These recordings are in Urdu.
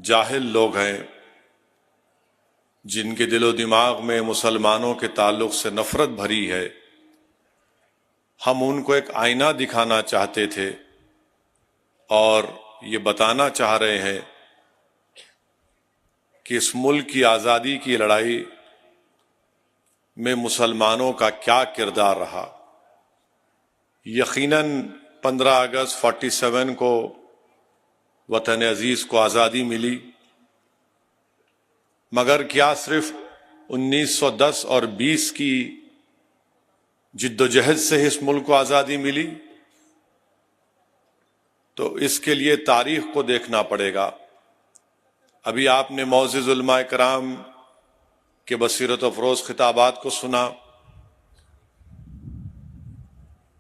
جاہل لوگ ہیں جن کے دل و دماغ میں مسلمانوں کے تعلق سے نفرت بھری ہے، ہم ان کو ایک آئینہ دکھانا چاہتے تھے اور یہ بتانا چاہ رہے ہیں کہ اس ملک کی آزادی کی لڑائی میں مسلمانوں کا کیا کردار رہا۔ یقیناً 15 اگست 47 کو وطن عزیز کو آزادی ملی، مگر کیا صرف 1910 اور 20 کی جد و جہد سے اس ملک کو آزادی ملی؟ تو اس کے لیے تاریخ کو دیکھنا پڑے گا۔ ابھی آپ نے معزز علماء کرام کے بصیرت افروز خطابات کو سنا۔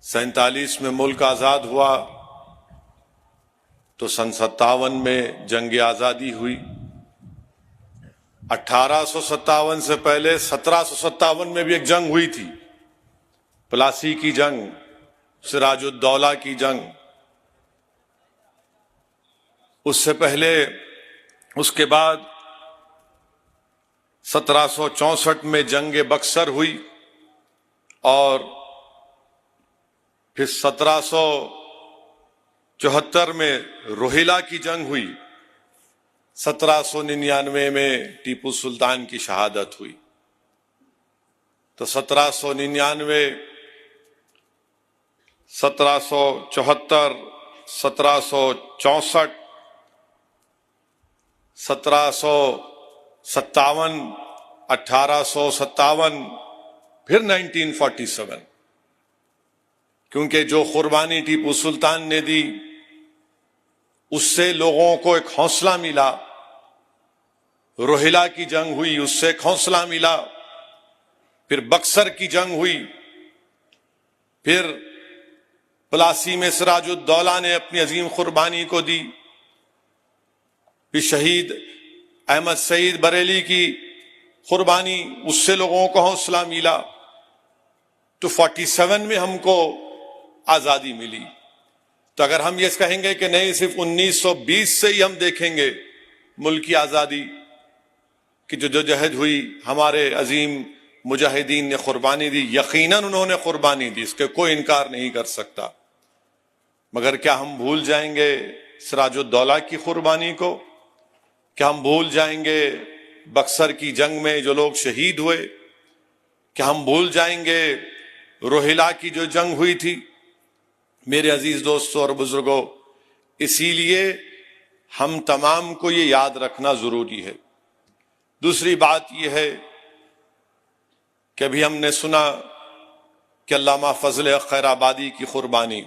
47 میں ملک آزاد ہوا تو سن 57 میں جنگ آزادی ہوئی۔ 1857 سے پہلے 1757 میں بھی ایک جنگ ہوئی تھی، پلاسی کی جنگ، سراج الدولہ کی جنگ۔ اس سے پہلے اس کے بعد 1764 میں جنگ بکسر ہوئی اور پھر 1774 میں روہیلا کی جنگ ہوئی۔ 1799 میں ٹیپو سلطان کی شہادت ہوئی۔ تو 1799، 1774، 1764، 1757، 1857، پھر 1947، کیونکہ جو قربانی ٹیپو سلطان نے دی اس سے لوگوں کو ایک حوصلہ ملا۔ روہیلا کی جنگ ہوئی، اس سے ایک حوصلہ ملا۔ پھر بکسر کی جنگ ہوئی، پھر پلاسی میں سراج الدولہ نے اپنی عظیم قربانی کو دی، پھر شہید احمد سعید بریلی کی قربانی، اس سے لوگوں کو حوصلہ ملا۔ تو 47 میں ہم کو آزادی ملی۔ تو اگر ہم یہ کہیں گے کہ نہیں، صرف 1920 سے ہی ہم دیکھیں گے ملک کی آزادی کی جدوجہد ہوئی، ہمارے عظیم مجاہدین نے قربانی دی، یقیناً انہوں نے قربانی دی، اس کے کوئی انکار نہیں کر سکتا، مگر کیا ہم بھول جائیں گے سراج الدولہ کی قربانی کو؟ کیا ہم بھول جائیں گے بکسر کی جنگ میں جو لوگ شہید ہوئے؟ کیا ہم بھول جائیں گے روہیلا کی جو جنگ ہوئی تھی؟ میرے عزیز دوستوں اور بزرگوں، اسی لیے ہم تمام کو یہ یاد رکھنا ضروری ہے۔ دوسری بات یہ ہے کہ ابھی ہم نے سنا کہ علامہ فضل خیر آبادی کی قربانی۔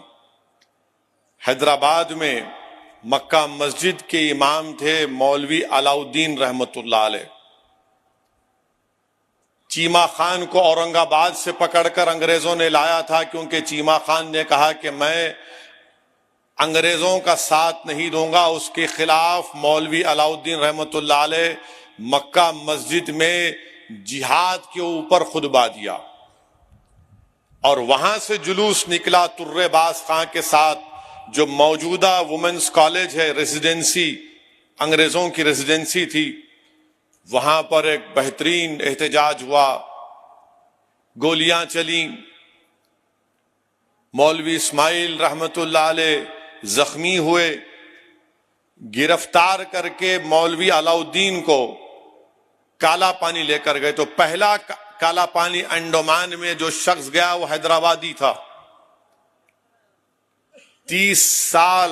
حیدرآباد میں مکہ مسجد کے امام تھے مولوی علاء الدین رحمۃ اللہ علیہ۔ چیمہ خان کو اورنگ آباد سے پکڑ کر انگریزوں نے لایا تھا، کیونکہ چیمہ خان نے کہا کہ میں انگریزوں کا ساتھ نہیں دوں گا۔ اس کے خلاف مولوی علاء الدین رحمۃ اللہ علیہ مکہ مسجد میں جہاد کے اوپر خطبہ دیا، اور وہاں سے جلوس نکلا ترے باز خان کے ساتھ، جو موجودہ وومنس کالج ہے، ریزیڈنسی، انگریزوں کی ریزیڈنسی تھی، وہاں پر ایک بہترین احتجاج ہوا، گولیاں چلیں، مولوی اسماعیل رحمت اللہ علیہ زخمی ہوئے، گرفتار کر کے مولوی علاء الدین کو کالا پانی لے کر گئے۔ تو پہلا کالا پانی انڈمان میں جو شخص گیا وہ حیدرآبادی تھا۔ 30 سال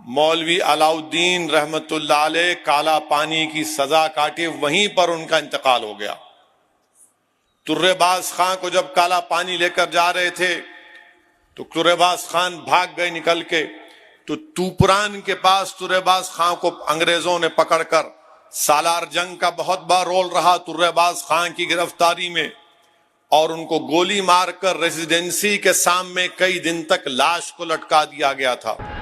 مولوی علاء الدین رحمت اللہ علیہ کالا پانی کی سزا کاٹے، وہیں پر ان کا انتقال ہو گیا۔ ترے باز خان کو جب کالا پانی لے کر جا رہے تھے تو ترے باز خان بھاگ گئے نکل کے، تو توپران کے پاس ترے باز خان کو انگریزوں نے پکڑ کر، سالار جنگ کا بہت بڑا رول رہا ترے باز خان کی گرفتاری میں، اور ان کو گولی مار کر ریزیڈنسی کے سامنے کئی دن تک لاش کو لٹکا دیا گیا تھا۔